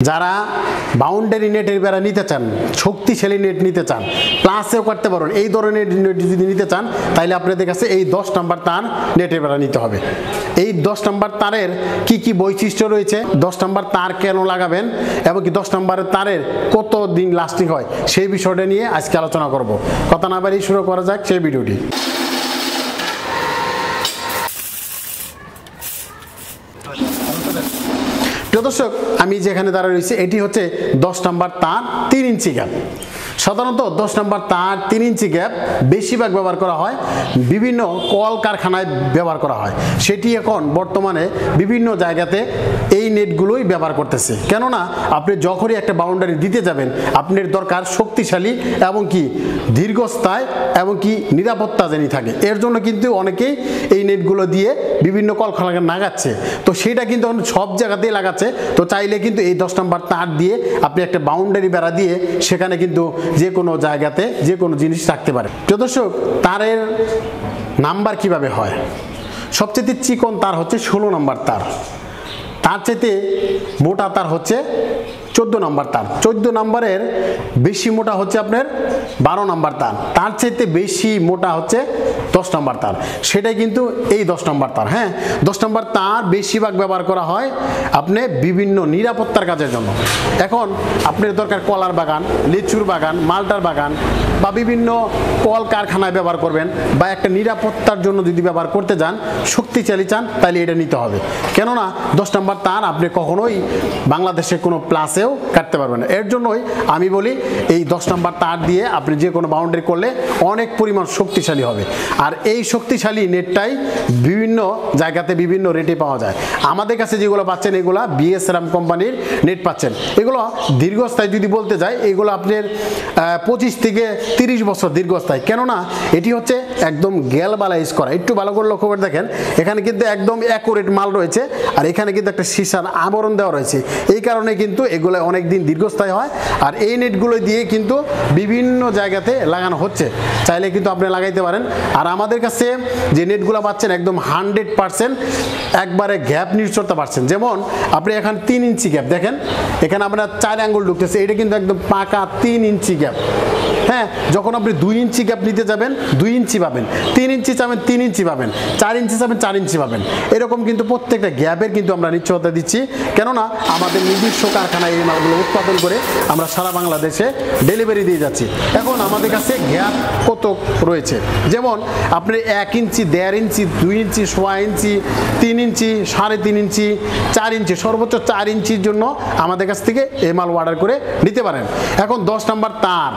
যারা বাউন্ডারি নেটের বেড়া নিতে চান, শক্তিশালী নেট নিতে চান, প্লাসেও করতে পারেন, এই ধরনের নেট যদি নিতে চান তাহলে আপনাদের কাছে এই 10 নাম্বার তার নেটের বেড়া নিতে হবে। এই 10 নাম্বার তারের কি কি বৈশিষ্ট্য রয়েছে, 10 নাম্বার তার কেন লাগাবেন এবং কি 10 নাম্বারের তারের কত দিন লাস্টিং হয় সেই বিষয়টা নিয়ে আজকে আলোচনা করব। কথা না বাড়িয়ে শুরু করা যাক সেই ভিডিওটি। প্রিয় দর্শক, আমি যেখানে দাঁড়িয়ে রয়েছি এটি হচ্ছে 10 নাম্বার তার 3 ইঞ্চি গ্যাপ। সাধারণত 10 নাম্বার তার 3 ইঞ্চি গ্যাপ বেশিরভাগ ব্যবহার করা হয় বিভিন্ন কলকারখানায় ব্যবহার করা হয়। সেটি এখন বর্তমানে বিভিন্ন জায়গাতে এই নেটগুলোই ব্যবহার করতেছে। কেননা আপনি যখনই একটা বাউন্ডারি দিতে যাবেন আপনার দরকার শক্তিশালী এবং কি দীর্ঘস্থায়ী এবং কি নিরাপত্তা জানি থাকে। এর জন্য কিন্তু অনেকেই এই নেটগুলো দিয়ে বিভিন্ন কলকারখানায় লাগাচ্ছে। তো সেটা কিন্তু সব জায়গাতেই লাগাচ্ছে। তো চাইলে কিন্তু এই 10 নাম্বার তার দিয়ে আপনি একটা বাউন্ডারি বেড়া দিয়ে সেখানে কিন্তু যে কোনো জায়গাতে যে কোনো জিনিস রাখতে পারে। প্রিয় দর্শক, তারের নাম্বার কিভাবে হয়? সবচেয়ে চিকন তার হচ্ছে 16 নাম্বার তার, তার চাইতে মোটা তার হচ্ছে 14 নাম্বার তার, 14 নাম্বারের বেশি মোটা হচ্ছে আপনার 12 নাম্বার তার, তার চাইতে বেশি মোটা হচ্ছে 10 নাম্বার তার, সেটাই কিন্তু এই 10 নাম্বার তার। হ্যাঁ, 10 নাম্বার তার বেশিরভাগ ব্যবহার করা হয় আপনি বিভিন্ন নিরাপত্তার কাজের জন্য। এখন আপনার দরকার কলার বাগান, লিচুর বাগান, মালটার বাগান বা বিভিন্ন কলকারখানায় ব্যবহার করবেন বা একটা নিরাপত্তার জন্য যদি ব্যবহার করতে যান, শক্তিশালী চান, তাহলে এটা নিতে হবে। কেননা 10 নাম্বার তার আপনি কখনোই বাংলাদেশে কোনো প্লাসেও কাটতে পারবেন না। এর জন্যই আমি বলি এই 10 নাম্বার তার দিয়ে আপনি যে কোনো বাউন্ডারি করলে অনেক পরিমাণ শক্তিশালী হবে। আর এই শক্তিশালী নেটটাই বিভিন্ন জায়গাতে বিভিন্ন রেটে পাওয়া যায়। আমাদের কাছে যেগুলো পাচ্ছেন এগুলো বিএসআরএম কোম্পানির নেট পাচ্ছেন। এগুলো দীর্ঘস্থায়ী যদি বলতে যায় এগুলো আপনার 25 থেকে 30 বছর দীর্ঘস্থায়ী। কেননা এটি হচ্ছে একদম গ্যালভানাইজ করা। একটু ভালো করে লক্ষ্য করে দেখেন, এখানে কিন্তু একদম অ্যাকুরেট মাল রয়েছে আর এখানে কিন্তু একটা সীসার আবরণ দেওয়া রয়েছে। এই কারণে কিন্তু এগুলো অনেক দিন দীর্ঘস্থায়ী হয়। আর এই নেটগুলো দিয়ে কিন্তু বিভিন্ন জায়গাতে লাগানো হচ্ছে, চাইলে কিন্তু আপনি লাগাইতে পারেন। আর আমাদের কাছে যে নেটগুলো পাচ্ছেন একদম 100% একবারে গ্যাপ নিশ্চয়তা পাচ্ছেন। যেমন আপনি এখানে 3 ইঞ্চি গ্যাপ দেখেন, এখানে আপনার 4 আঙ্গুল ঢুকতেছে, এটা কিন্তু একদম পাকা 3 ইঞ্চি গ্যাপ। হ্যাঁ, যখন আপনি 2 ইঞ্চি গ্যাপ নিতে যাবেন 2 ইঞ্চি পাবেন, 3 ইঞ্চি চাবেন 3 ইঞ্চি পাবেন, 4 ইঞ্চি চাবেন 4 ইঞ্চি পাবেন। এরকম কিন্তু প্রত্যেকটা গ্যাপের কিন্তু আমরা নিশ্চয়তা দিচ্ছি। কেননা আমাদের নিজস্ব কারখানায় এই মালগুলো উৎপাদন করে আমরা সারা বাংলাদেশে ডেলিভারি দিয়ে যাচ্ছি। এখন আমাদের কাছে গ্যাপ কত রয়েছে, যেমন আপনি 1 ইঞ্চি, 1.5 ইঞ্চি, 2 ইঞ্চি, 1.5 ইঞ্চি, 3 ইঞ্চি, 3.5 ইঞ্চি, 4 ইঞ্চি, সর্বোচ্চ 4 ইঞ্চির জন্য আমাদের কাছ থেকে এই মাল অর্ডার করে নিতে পারেন। এখন 10 নাম্বার তার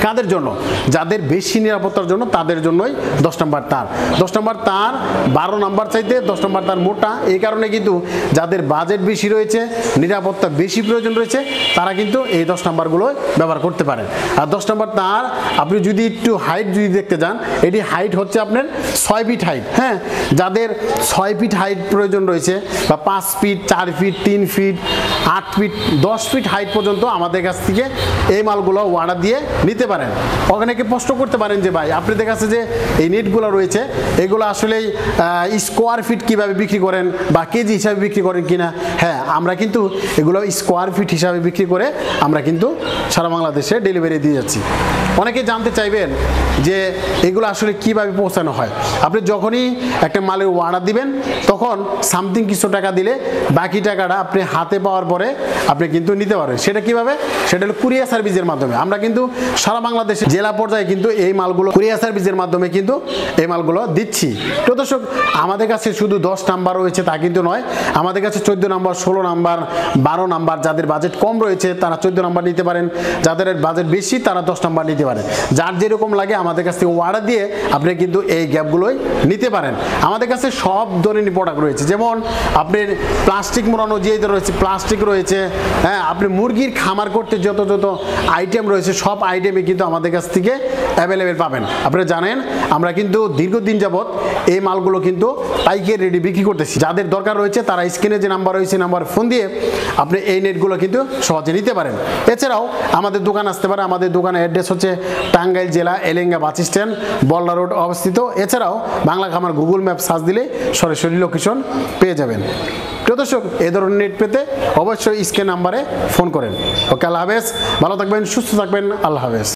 কাদের জন্য? যাদের বেশি নিরাপত্তার জন্য, তাদের জন্যই 10 নাম্বার তার। 10 নাম্বার তার 12 নাম্বার চাইতে 10 নাম্বার তার মোটা। এই কারণে কিন্তু যাদের বাজেট বেশি রয়েছে, নিরাপত্তা বেশি প্রয়োজন রয়েছে, তারা কিন্তু এই 10 নাম্বারগুলো ব্যবহার করতে পারেন। আর 10 নাম্বার তার আপনি যদি একটু হাইট যদি দেখতে যান, এটি হাইট হচ্ছে আপনার 6 ফিট হাইট। হ্যাঁ, যাদের 6 ফিট হাইট প্রয়োজন রয়েছে বা 5 feet, 4 feet, 3 feet, 8 feet, 10 feet height পর্যন্ত আমাদের কাছ থেকে এই মালগুলো অর্ডার দিয়ে নিতে পারেন। অনেকে প্রশ্ন করতে পারেন যে ভাই আপনাদের কাছে যে এই নেটগুলো রয়েছে এগুলো আসলে স্কোয়ার ফিট কিভাবে বিক্রি করেন বা কেজি হিসাবে বিক্রি করেন কিনা? হ্যাঁ, আমরা কিন্তু এগুলো স্কোয়ার ফিট হিসাবে বিক্রি করে আমরা কিন্তু সারা বাংলাদেশে ডেলিভারি দিয়ে যাচ্ছি। অনেকে জানতে চাইবেন যে এগুলো আসলে কিভাবে পৌঁছানো হয়। আপনি যখনই একটা মালের অর্ডার দিবেন তখন সামথিং কিছু টাকা দিলে বাকি টাকাটা আপনি হাতে পাওয়ার পরে আপনি কিন্তু নিতে পারবেন। সেটা কিভাবে? সেটা হলো কুরিয়ার সার্ভিসের মাধ্যমে। আমরা কিন্তু সারা বাংলাদেশে জেলা পর্যায়ে কিন্তু এই মালগুলো কুরিয়ার সার্ভিসের মাধ্যমে কিন্তু এই মালগুলো দিচ্ছি। তো দর্শক, আমাদের কাছে শুধু 10 নাম্বার রয়েছে তা কিন্তু নয়, আমাদের কাছে 14 নাম্বার, 16 নাম্বার, 12 নাম্বার, যাদের বাজেট কম রয়েছে তারা 14 নাম্বার নিতে পারেন, যাদের বাজেট বেশি তারা 10 নাম্বার নিতে পারেন। যার যেরকম লাগে আমাদের কাছ থেকে অর্ডার দিয়ে আপনি কিন্তু এই গ্যাপগুলোই নিতে পারেন। আমাদের কাছে সব ধরনের প্রোডাক্ট রয়েছে, যেমন আপনার প্লাস্টিক মোড়ানো যে রয়েছে, প্লাস্টিক রয়েছে। হ্যাঁ, আপনি মুরগির খামার করতে যত যত আইটেম রয়েছে সব আইটেমই কিন্তু আমাদের কাছ থেকে অ্যাভেলেবেল পাবেন। আপনারা জানেন আমরা কিন্তু দীর্ঘদিন যাবৎ এই মালগুলো কিন্তু পাইকারি রেডি বিক্রি করতেছি। যাদের দরকার রয়েছে তারা স্ক্রিনে যে নাম্বার রয়েছে নাম্বার ফোন দিয়ে আপনি এই নেটগুলো কিন্তু সহজে নিতে পারেন। এছাড়াও আমাদের দোকান আসতে পারে। আমাদের দোকানের অ্যাড্রেস হচ্ছে টাঙ্গাইল জেলা এলেঙ্গা বাস স্ট্যান্ড, বল্লা রোড অবস্থিত। এছাড়াও বাংলা খামার গুগল ম্যাপ সার্চ দিলে সরাসরি লোকেশন পেয়ে যাবেন। প্রিয় দর্শক এই ধরনের নেট পেতে অবশ্যই স্ক্রিন নাম্বারে ফোন করেন। ওকে, আল্লাহ হাফেজ, ভালো থাকবেন, সুস্থ থাকবেন, আল্লাহ হাফেজ।